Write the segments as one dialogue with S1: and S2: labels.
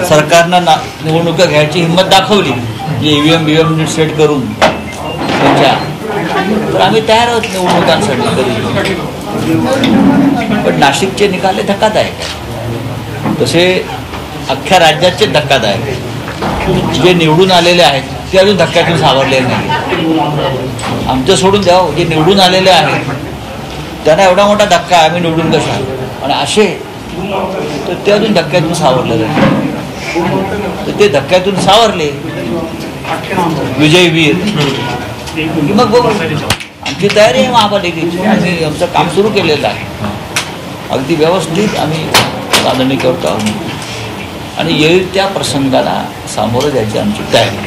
S1: सरकारनं निवडणुका घ्यायची हिंमत दाखवली, जे EVM सेट करून त्यांच्या, तर आम्ही तयार आहोत निवडणुकांसाठी कधी. पण नाशिकचे निकाल हे धक्कादायक आहे, तसे अख्ख्या राज्याचे धक्कादायक आहे. जे निवडून आलेले आहेत ते अजून धक्क्यातून सावरलेले नाही. आमचं सोडून द्यावं, जे निवडून आलेले आहेत त्यांना एवढा मोठा धक्का आहे, आम्ही निवडून कशा, आणि असे तर ते अजून धक्क्यातून सावरलेले नाही. तर ते धक्क्यातून सावरले विजयवीर की मग बघू. आमची तयारी आहे महापालिकेची, आम्ही आमचं काम सुरू केलेलं आहे. अगदी व्यवस्थित आम्ही चालणी करतो आहोत आणि येईल त्या प्रसंगाला सामोरं जायची आमची तयारी.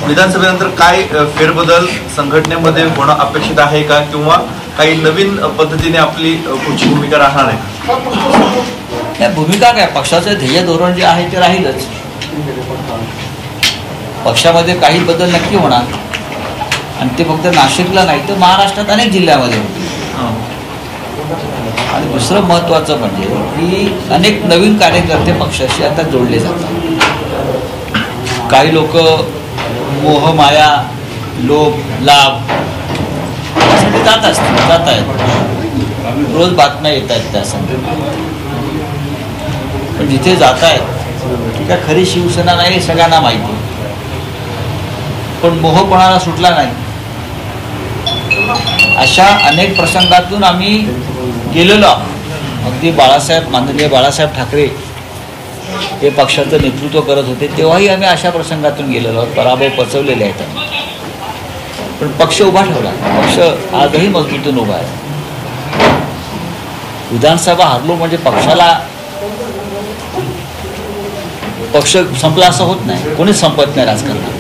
S2: विधानसभेनंतर काय फेरबदल संघटनेमध्ये होणं अपेक्षित आहे का, किंवा काही नवीन पद्धतीने आपली पुढची भूमिका राहणार आहे?
S1: भूमिका काय, पक्षाचं ध्येय धोरण जे आहे ते राहीलच. पक्षामध्ये काही बदल नक्की होणार, आणि ते फक्त नाशिकला नाही तर महाराष्ट्रात अनेक जिल्ह्यामध्ये होते. आणि दुसरं महत्त्वाचं म्हणजे की अनेक नवीन कार्यकर्ते पक्षाशी आता जोडले जातात. काही लोक मोह माया लोभ लाभ यासाठी जात आहेत, रोज बातम्या येत आहेत त्या संदर्भात. पण जिथे जात आहेत त्या खरी शिवसेना नाही हे सगळ्यांना माहिती आहे. पण मोह कोणाला सुटला नाही. अशा अनेक प्रसंगातून आम्ही गेलेलो आहोत. अगदी माननीय बाळासाहेब ठाकरे हे पक्षाचं नेतृत्व करत होते तेव्हाही आम्ही अशा प्रसंगातून गेलेलो आहोत. पराभव पचवलेले आहेत आम्ही, पण पक्ष उभा ठेवला. पक्ष आजही मजबूतीने उभा आहे. विधानसभा हरलो म्हणजे पक्ष संपला असं होत नाही. कोणीच संपत नाही राजकारणात.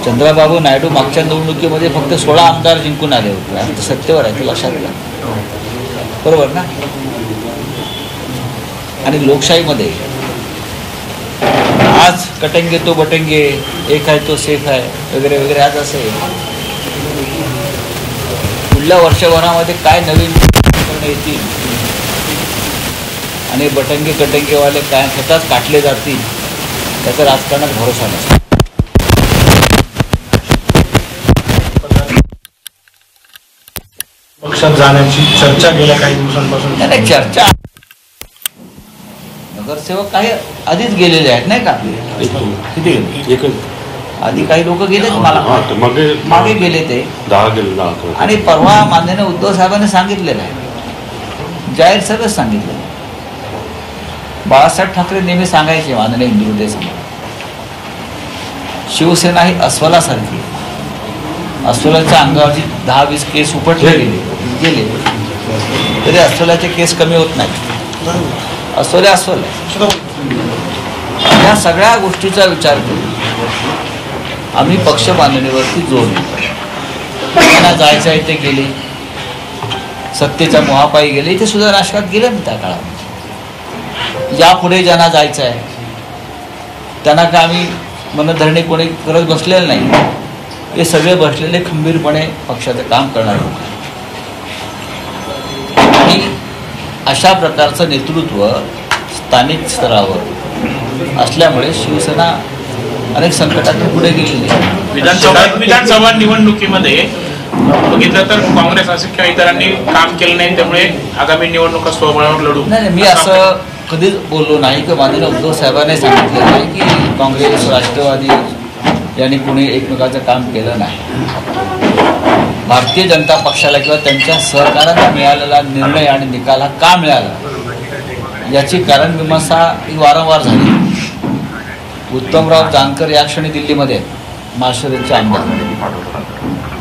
S1: चंद्राबाबू नायडू मागच्या निवडणुकीमध्ये फक्त 16 आमदार जिंकून आले होते. आणि ते सत्तेवर आहे, ते लक्षात घ्या. बरोबर ना? आणि लोकशाहीमध्ये आज कटेंगे तो बटेंगे, एक आहे तो सेफ आहे वगैरे वगैरे आज असे पुढल्या वर्षभरामध्ये काय नवीन येतील आणि बटंगे कटेंगेवाले काय स्वतःच काटले जातील त्याचा राजकारणात भरोसा नसतो.
S3: पक्षात जाण्याची चर्चा गेल्या काही दिवसांपासून
S1: नाही, चर्चा नगरसेवक काही आधीच गेलेले आहेत नाही का? किती गेले? आधी काही लोक गेले, मला मागे गेले ते
S4: 10 गेले.
S1: आणि परवा माननीय उद्धव साहेबांनी सांगितलेलं आहे, जाहीर सभेत सांगितलेलं आहे. बाळासाहेब ठाकरे नेहमी सांगायचे माननीय हिंदुहृदय समोर, शिवसेना ही अस्वलासारखी. अस्वलाच्या अंगावरची 10-20 केस उपटले गेले तरी अस्वलाचे केस कमी होत नाही. अस्वल या सगळ्या गोष्टीचा विचार करून आम्ही पक्ष बांधणीवरती जोर देतो. त्यांना जायचं आहे ते गेले, सत्तेच्या मोहापायी गेले, इथे सुद्धा राजकारणात गेले ना त्या काळात. यापुढे ज्यांना जायचं आहे त्यांना का आम्ही मनधरणी कोणी करत बसलेलं नाही. हे सगळे बसलेले खंबीरपणे पक्षाचं काम करणारे लोक. आणि अशा प्रकारचं नेतृत्व स्थानिक स्तरावर असल्यामुळे शिवसेना अनेक संकटात पुढे गेलेली आहे.
S5: विधानसभा निवडणुकीमध्ये बघितलं तर काँग्रेस असे किंवा इतरांनी काम केलं नाही, त्यामुळे आगामी निवडणुका स्वबळावर लढू.
S1: नाही, मी असं कधीच बोललो नाही की माननीय उद्धव साहेबांनी सांगितलं नाही की काँग्रेस राष्ट्रवादी यांनी कुणी एकमेकाचं काम केलं नाही. भारतीय जनता पक्षाला किंवा त्यांच्या सहकार्याला मिळालेला निर्णय आणि निकाल हा का मिळाला याची कारण मीमांसा ही वारंवार झाली. उत्तमराव जानकर या क्षणी दिल्लीमध्ये महाराष्ट्राचे आमदार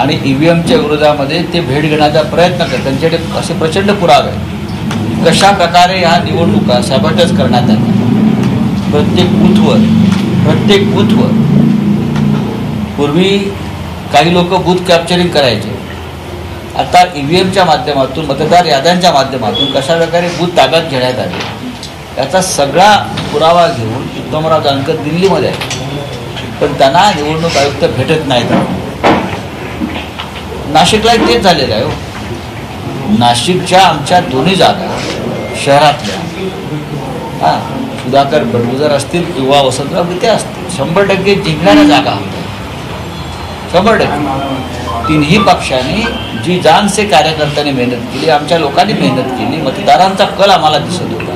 S1: आणि EVMच्या विरोधामध्ये ते भेट घेण्याचा प्रयत्न करतात. त्यांच्याकडे असे प्रचंड पुरावे आहेत कशा प्रकारे ह्या निवडणुका सॅबॉटेज करण्यात आल्या. प्रत्येक बूथवर पूर्वी काही लोक बूथ कॅप्चरिंग करायचे, आता EVMच्या माध्यमातून मतदार याद्यांच्या माध्यमातून कशा प्रकारे बूथ ताब्यात घेण्यात आले याचा सगळा पुरावा घेऊन उत्तमराव जानकर दिल्लीमध्ये आहे, पण त्यांना निवडणूक आयुक्त भेटत नाहीत. नाशिकला तेच झालेलं आहे. नाशिकच्या आमच्या दोन्ही जागा शहरातल्या हा, सुधाकर बडगुजर असतील किंवा वसंतराव गीते असतील, 100% जिंकणाऱ्या जागा होत्या. 100%. तिन्ही पक्षांनी जी जान से कार्यकर्त्यांनी मेहनत केली, आमच्या लोकांनी मेहनत केली, मतदारांचा कल आम्हाला दिसत होता.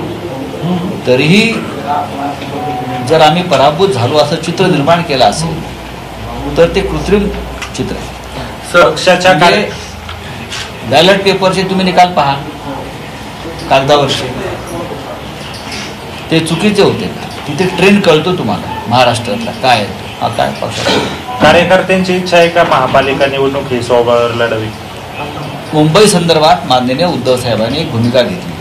S1: तरीही जर आम्ही पराभूत झालो असं चित्र निर्माण केलं असेल तर ते कृत्रिम चित्र आहे.
S3: पक्षाच्या
S1: म्हणजे बॅलेट पेपरचे तुम्ही निकाल पहा, कागदावरचे ते चुकीचे होते का? तिथे ट्रेंड कळतो तुम्हाला महाराष्ट्रातला काय आहे, हा काय पक्षाचा.
S4: कार्यकर्त्यांची इच्छा आहे का महापालिका निवडणूक ही स्वबळावर लढवी?
S1: मुंबई संदर्भात माननीय उद्धव साहेबांनी एक भूमिका घेतली.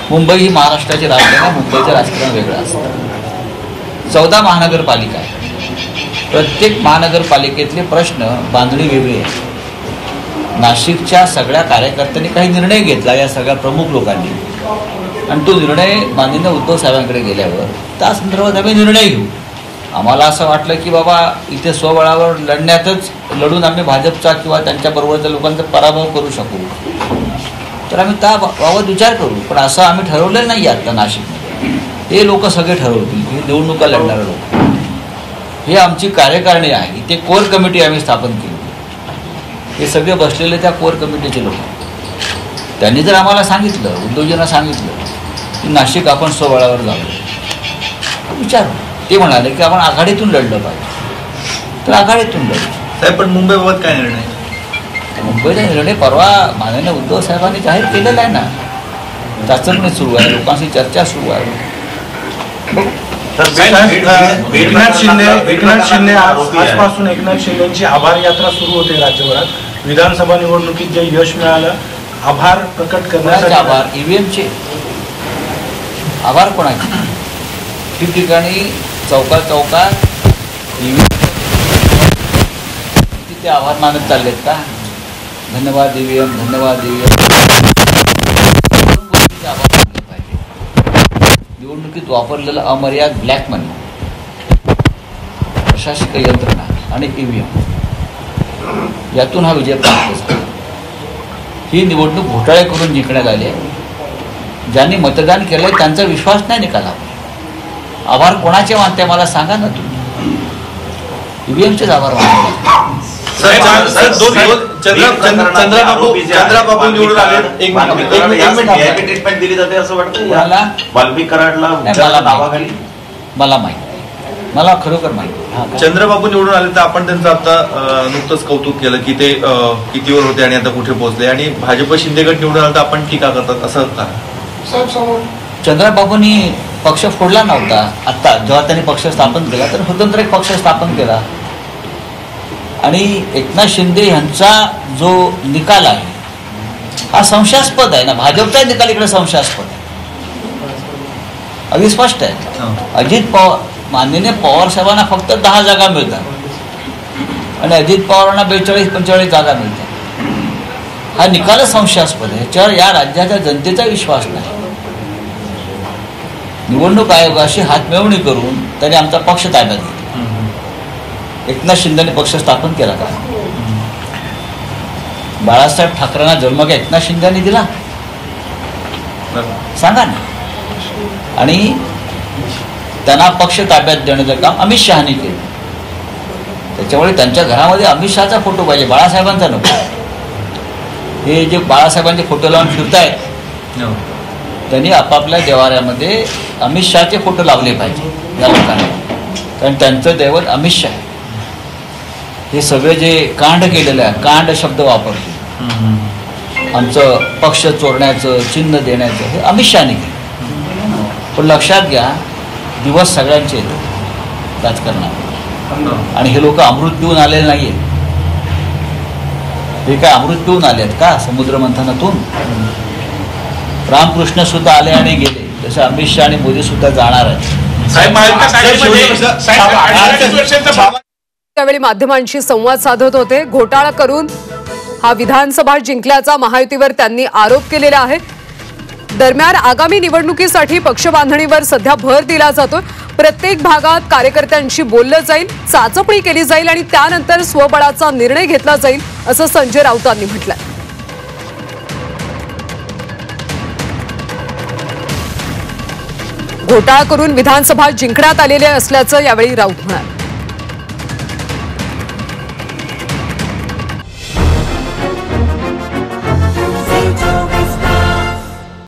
S1: मुंबई ही महाराष्ट्राची राजधानी आहे, मुंबईचं राजकारण वेगळं असतं. 14 महानगरपालिका आहे. प्रत्येक महानगरपालिकेतले प्रश्न बांधणी वेगळी आहे. नाशिकच्या सगळ्या कार्यकर्त्यांनी काही निर्णय घेतला, या सगळ्या प्रमुख लोकांनी, आणि तो निर्णय माननीय उद्धव साहेबांकडे गेल्यावर त्या संदर्भात आम्ही निर्णय घेऊ. आम्हाला असं वाटलं की बाबा इथे स्वबळावर लढून आम्ही भाजपचा किंवा त्यांच्याबरोबरच्या लोकांचा पराभव करू शकू, तर आम्ही त्याबाबत विचार करू. पण असं आम्ही ठरवलेलं नाही आहे आत्ता नाशिकमध्ये. हे लोक सगळे ठरवतील, हे निवडणुका लढणारे लोक. हे आमची कार्यकारिणी आहे. इथे कोर कमिटी आम्ही स्थापन केली. हे सगळे बसलेले त्या कोर कमिटीचे लोक. त्यांनी जर आम्हाला सांगितलं, उद्योजकांना सांगितलं की नाशिक आपण स्वबळावर जाऊ, विचारू. ते म्हणाले की आपण आघाडीतून लढलं पाहिजे, तर आघाडीतून लढलं.
S2: साहेब, पण मुंबईबाबत काय निर्णय?
S1: मुंबईचा निर्णय परवा माननीय उद्धव साहेबांनी जाहीर केलेला आहे ना. चाचपणी सुरू आहे, लोकांशी चर्चा सुरू आहे.
S3: एकनाथ शिंदे आजपासून एकनाथ शिंदेची आभार यात्रा सुरू होते राज्यभरात. विधानसभा निवडणुकीत जे यश मिळालं, आभार प्रकट करण्यासाठी
S1: आभार ईव्हीएमचे आभार कोणाचे? ठिकठिकाणी चौकात ईव्हीएम तिथे आभार मानत चाललेत का? धन्यवाद ईव्हीएम, धन्यवाद ईव्हीएम. आभार मानले पाहिजे. निवडणुकीत वापरलेलं अमर्याद ब्लॅक मनी, प्रशासकीय यंत्रणा आणि ईव्हीएम, यातून हा विजय प्राप्त झाला. ही निवडणूक घोटाळे करून जिंकण्यात आली आहे. ज्यांनी मतदान केलंय त्यांचा विश्वास नाही निघाला. आभार कोणाचे मानते मला सांगा ना तुम्ही. ईव्हीएमचेच आभार मानते.
S2: चंद्राबाबू निवडून आले. एक मिनिट
S4: ट्रीटमेंट दिली जाते असं वाटतं
S1: कोणाला?
S4: वाल्मिक कराडला नावाखाली.
S1: मला माहिती, मला खरोखर माहिती.
S2: चंद्रबाबू निवडून आले तर आपण त्यांचं आता नुकतंच कौतुक केलं की ते कितीवर होते आणि आता कुठे पोहोचले, आणि भाजप शिंदे गट निवडून आलं तर आपण टीका करतात, असं का?
S1: चंद्रबाबूंनी पक्ष फोडला नव्हता. आत्ता जेव्हा त्यांनी पक्ष स्थापन केला तर स्वतंत्र एक पक्ष स्थापन केला, आणि एकनाथ शिंदे यांचा जो निकाल आहे हा संशयास्पद आहे ना. भाजपचा निकाल इकडे संशयास्पद आहे, अगदी स्पष्ट आहे. अजित पवार, माननीय पवार साहेबांना फक्त 10 जागा मिळतात आणि अजित पवारांना 42-45 जागा मिळतात. हा निकालच संशयास्पद आहे. याच्यावर या राज्याच्या जनतेचा विश्वास नाही. निवडणूक आयोगाशी हातमिळवणी करून त्यांनी आमचा पक्ष ताब्यात घेतला. एकनाथ शिंदेने पक्ष स्थापन केला का? बाळासाहेब ठाकरेंना जन्म का एकनाथ शिंदेने दिला? सांगा ना. आणि त्यांना पक्ष ताब्यात देण्याचं काम अमित शहानी केलं. त्याच्यामुळे त्यांच्या घरामध्ये अमित शहाचा फोटो पाहिजे, बाळासाहेबांचा नको. हे जे बाळासाहेबांचे फोटो लावून फिरतायत, त्यांनी आपापल्या देवाऱ्यामध्ये अमित शहाचे फोटो लावले पाहिजे या लोकांना, कारण त्यांचं दैवत अमित शहा आहे. हे सगळे जे कांड केलेलं आहे, कांड शब्द वापरतो, आमचं पक्ष चोरण्याचं, चिन्ह देण्याचं, हे अमित शहाने केलं. पण लक्षात घ्या, दिवस सगळ्यांचे आहेत राजकारणात, आणि हे लोक अमृत पिऊन आलेले नाही आहेत. हे काय अमृत पिऊन आले आहेत का समुद्र मंथनातून? रामकृष्ण सुद्धा आले आणि गेले, जसं अमित शहा आणि मोदी सुद्धा जाणार आहेत.
S6: त्यावेळी माध्यमांशी संवाद साधत होते. घोटाळा करून हा विधानसभा जिंकल्याचा महायुतीवर त्यांनी आरोप केलेला आहे. दरम्यान आगामी निवडणुकीसाठी पक्षबांधणीवर सध्या भर दिला जातो. प्रत्येक भागात कार्यकर्त्यांशी बोललं जाईल, चाचपणी केली जाईल आणि त्यानंतर स्वबळाचा निर्णय घेतला जाईल, असं संजय राऊतांनी म्हटलंय. घोटाळा करून विधानसभा जिंकण्यात आलेले असल्याचं यावेळी राऊत म्हणाले.